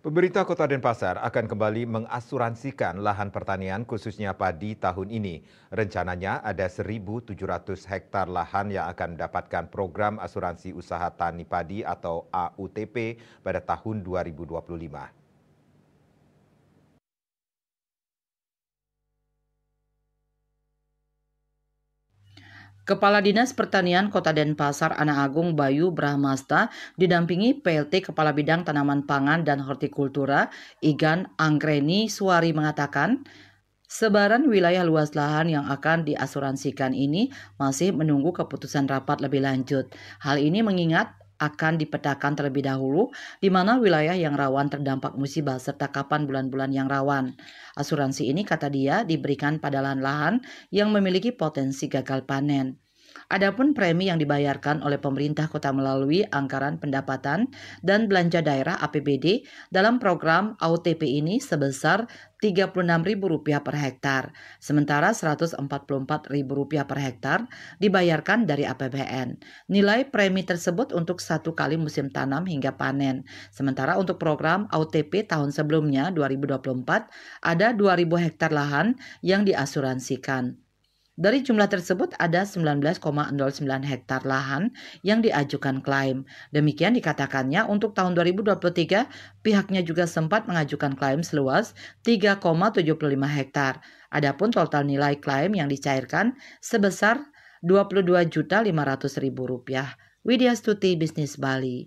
Pemerintah Kota Denpasar akan kembali mengasuransikan lahan pertanian khususnya padi tahun ini. Rencananya ada 1.700 hektar lahan yang akan mendapatkan program asuransi usaha tani padi atau AUTP pada tahun 2025. Kepala Dinas Pertanian Kota Denpasar Ana Agung Bayu Brahmasta didampingi PLT Kepala Bidang Tanaman Pangan dan Hortikultura Igan Anggreni Suari mengatakan, sebaran wilayah luas lahan yang akan diasuransikan ini masih menunggu keputusan rapat lebih lanjut. Hal ini mengingat akan dipetakan terlebih dahulu di mana wilayah yang rawan terdampak musibah serta kapan bulan-bulan yang rawan. Asuransi ini, kata dia, diberikan pada lahan-lahan yang memiliki potensi gagal panen. Adapun premi yang dibayarkan oleh pemerintah kota melalui anggaran pendapatan dan belanja daerah APBD dalam program AUTP ini sebesar Rp36.000 per hektar, sementara Rp144.000 per hektar dibayarkan dari APBN. Nilai premi tersebut untuk 1 kali musim tanam hingga panen. Sementara untuk program AUTP tahun sebelumnya 2024 ada 2.000 hektar lahan yang diasuransikan. Dari jumlah tersebut ada 19,09 hektar lahan yang diajukan klaim. Demikian dikatakannya untuk tahun 2023 pihaknya juga sempat mengajukan klaim seluas 3,75 hektar. Adapun total nilai klaim yang dicairkan sebesar Rp22.500.000. Widya Stuti, Bisnis Bali.